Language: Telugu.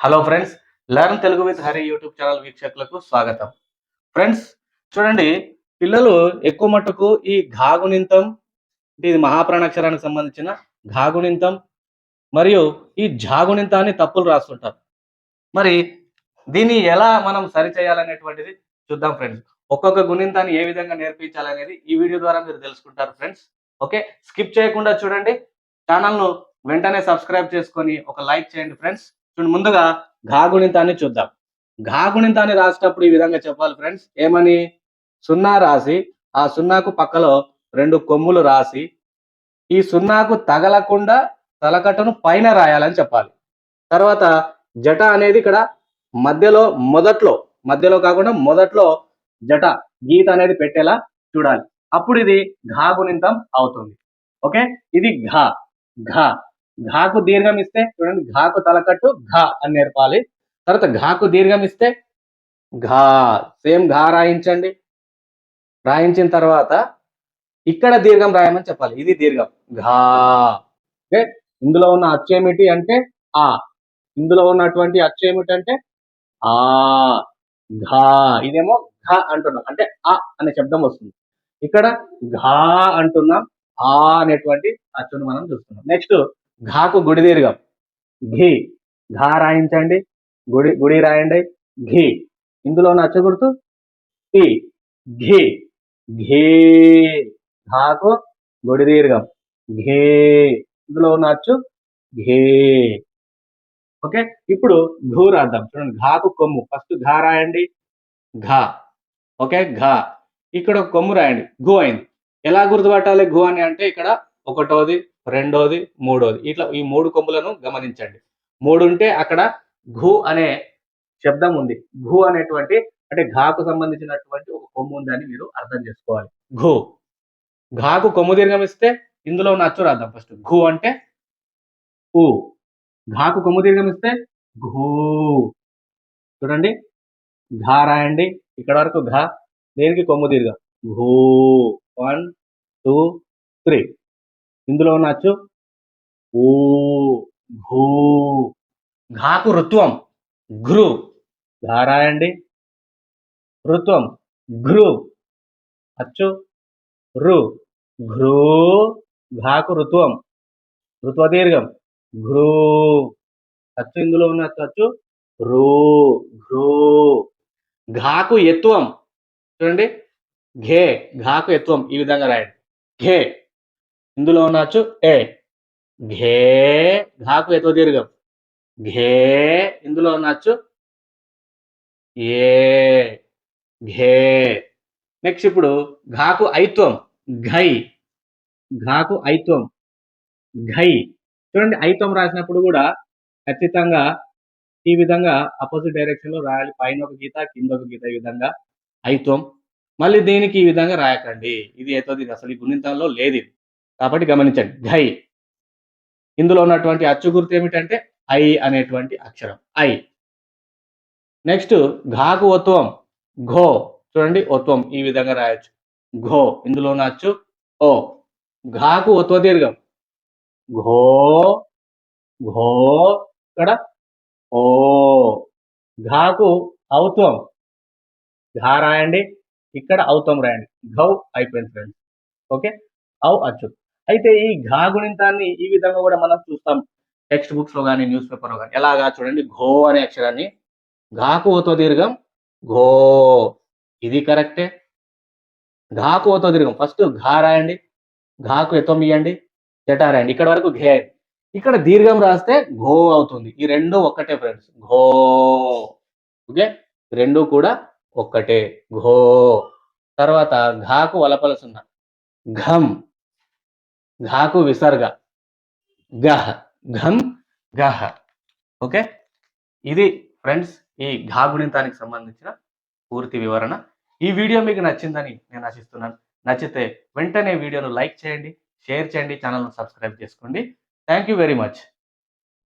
Hello friends, learn Telugu with Hari YouTube channel వీక్షకులకు స్వాగతం. ఫ్రెండ్స్, చూడండి, పిల్లలు ఎక్కువ మట్టుకు ఈ ఘాగుణింతం, ఇది మహాప్రాణాక్షరానికి సంబంధించిన ఘాగుణింతం మరియు ఈ ఝాగుణింతాన్ని తప్పులు రాస్తుంటారు. మరి దీన్ని ఎలా మనం సరిచేయాలనేటువంటిది చూద్దాం ఫ్రెండ్స్. ఒక్కొక్క గుణింతాన్ని ఏ విధంగా నేర్పించాలనేది ఈ వీడియో ద్వారా మీరు తెలుసుకుంటారు ఫ్రెండ్స్. ఓకే, స్కిప్ చేయకుండా చూడండి. ఛానల్ను వెంటనే సబ్స్క్రైబ్ చేసుకొని ఒక లైక్ చేయండి ఫ్రెండ్స్. చూడండి, ముందుగా ఘా గుణింతాన్ని చూద్దాం. ఘా గుణింతాన్ని రాసేటప్పుడు ఈ విధంగా చెప్పాలి ఫ్రెండ్స్. ఏమని? 0 రాసి ఆ 0కు పక్కలో 2 కొమ్ములు రాసి ఈ 0కు తగలకుండా తలకట్టును పైన రాయాలని చెప్పాలి. తర్వాత జట అనేది ఇక్కడ మధ్యలో కాకుండా మొదట్లో జట గీత అనేది పెట్టేలా చూడాలి. అప్పుడు ఇది ఘా గుణింతం అవుతుంది. ఓకే, ఇది ఘా. ఘా ఘాకు దీర్ఘం ఇస్తే చూడండి, ఘాకు తలకట్టు ఘా అని నేర్పాలి. తర్వాత ఘాకు దీర్ఘం ఇస్తే ఘా, సేమ్ ఘా రాయించండి. రాయించిన తర్వాత ఇక్కడ దీర్ఘం రాయమని చెప్పాలి. ఇది దీర్ఘం ఘా. ఓకే, ఇందులో ఉన్న అచ్చు ఏమిటి అంటే ఆ. ఇందులో ఉన్నటువంటి అచ్చు ఏమిటంటే ఆ. ఘా, ఇదేమో ఘ అంటున్నాం అంటే ఆ అనే శబ్దం వస్తుంది. ఇక్కడ ఘా అంటున్నాం, ఆ అనేటువంటి అచ్చును మనం చూస్తున్నాం. నెక్స్ట్ ఘాకు గుడి దీర్ఘం ఘీ. ఘా రాయించండి, గుడి రాయండి, ఘీ. ఇందులో ఉన్న అచ్చు గుర్తు ఘీ. ఘీ ఘీ. ఘాకు గుడి దీర్ఘం ఘీ. ఇందులో ఉన్న అచ్చు ఘీ. ఓకే, ఇప్పుడు ఘూ రాద్దాం. చూడండి, ఘాకు కొమ్ము. ఫస్ట్ ఘా రాయండి, ఘా. ఓకే, ఘా. ఇక్కడ ఒక కొమ్ము రాయండి, ఘూ అయింది. ఎలా గుర్తుపట్టాలి ఘూ అని అంటే ఇక్కడ 1వది, 2వది, 3వది, ఇట్లా ఈ 3 కొమ్ములను గమనించండి. 3 ఉంటే అక్కడ ఘూ అనే శబ్దం ఉంది. ఘూ అనేటువంటి అంటే ఘాకు సంబంధించినటువంటి ఒక కొమ్ము ఉందని మీరు అర్థం చేసుకోవాలి. ఘూ. ఘాకు కొమ్ము దీర్ఘం ఇస్తే ఇందులో ఉన్న అచ్చు రాద్దాం. ఫస్ట్ ఘూ అంటే ఊ. ఘాకు కొమ్ము దీర్ఘం ఇస్తే ఘూ. చూడండి, ఘా రాయండి. ఇక్కడ వరకు ఘా, దేనికి కొమ్ము దీర్ఘం ఘూ. 1 2 3. ఇందులో ఉన్న అచ్చు ఊ. ఘూ. ఘాకు రుత్వం ఘృ. ఘా రాయండి, రుత్వం ఘృ. అచ్చు రు. ఘృ. ఘాకు రుత్వం, రుత్వ దీర్ఘం ఘృ. అచ్చు ఇందులో ఉన్న అచ్చు రూ. ఘృ. ఘాకు ఎత్వం. చూడండి, ఘే. ఘాకు ఎత్వం ఈ విధంగా రాయండి, ఘే. ఇందులో ఉన్న అచ్చు ఏ. ఘే. ఘాకు ఎత్వ దీర్ఘం ఘే. ఇందులో ఉన్న అచ్చు ఏ. ఘే. నెక్స్ట్ ఇప్పుడు ఘాకు ఐత్వం ఘై. ఘాకు ఐత్వం ఘై. చూడండి, ఐత్వం రాసినప్పుడు కూడా ఖచ్చితంగా ఈ విధంగా అపోజిట్ డైరెక్షన్ లో రాయాలి. పైన ఒక గీత, కింద ఒక గీత, ఈ విధంగా ఐత్వం. మళ్ళీ దీనికి ఈ విధంగా రాయకండి. ఇది ఏతోది అసలు ఈ గుణింతంలో లేదు ఇది. కాబట్టి గమనించండి, ఘై. ఇందులో ఉన్నటువంటి అచ్చు గుర్తు ఏమిటంటే ఐ అనేటువంటి అక్షరం ఐ. నెక్స్ట్ ఘాకు ఒత్వం ఘో. చూడండి, ఒత్వం ఈ విధంగా రాయొచ్చు ఘో. ఇందులో ఉన్న అచ్చు ఓ. ఘాకు ఒత్వ దీర్ఘం ఘో. ఘో. ఇక్కడ ఓ. ఘాకు ఔత్వం ఘా రాయండి, ఇక్కడ ఔత్వం రాయండి, ఘౌ అయిపోయింది ఫ్రెండ్స్. ఓకే, ఔ అచ్చు. అయితే ఈ ఘా గుణింతాన్ని ఈ విధంగా కూడా మనం చూస్తాం టెక్స్ట్ బుక్స్ లో కానీ, న్యూస్ పేపర్ లో కానీ. ఎలాగా? చూడండి, ఘో అనే అక్షరాన్ని ఘాకు ఓతో దీర్ఘం ఘో. ఇది కరెక్టే. ఘాకు ఓతో దీర్ఘం ఫస్ట్ ఘా రాయండి, ఘాకు ఎత్వం ఇయ్యండి, జటా రాయండి. ఇక్కడ వరకు ఘే. ఇక్కడ దీర్ఘం రాస్తే ఘో అవుతుంది. ఈ రెండు ఒక్కటే ఫ్రెండ్స్, ఘో. ఓకే, రెండు కూడా ఒక్కటే, ఘో. తర్వాత ఘాకు వలపల సున్నా ఘం. ఘాకు విసర్గ గహ. ఘం గహ. ఓకే, ఇది ఫ్రెండ్స్ ఈ ఘా గుణింతానికి సంబంధించిన పూర్తి వివరణ. ఈ వీడియో మీకు నచ్చిందని నేను ఆశిస్తున్నాను. నచ్చితే వెంటనే వీడియోను లైక్ చేయండి, షేర్ చేయండి, ఛానల్ను సబ్స్క్రైబ్ చేసుకోండి. Thank you very much.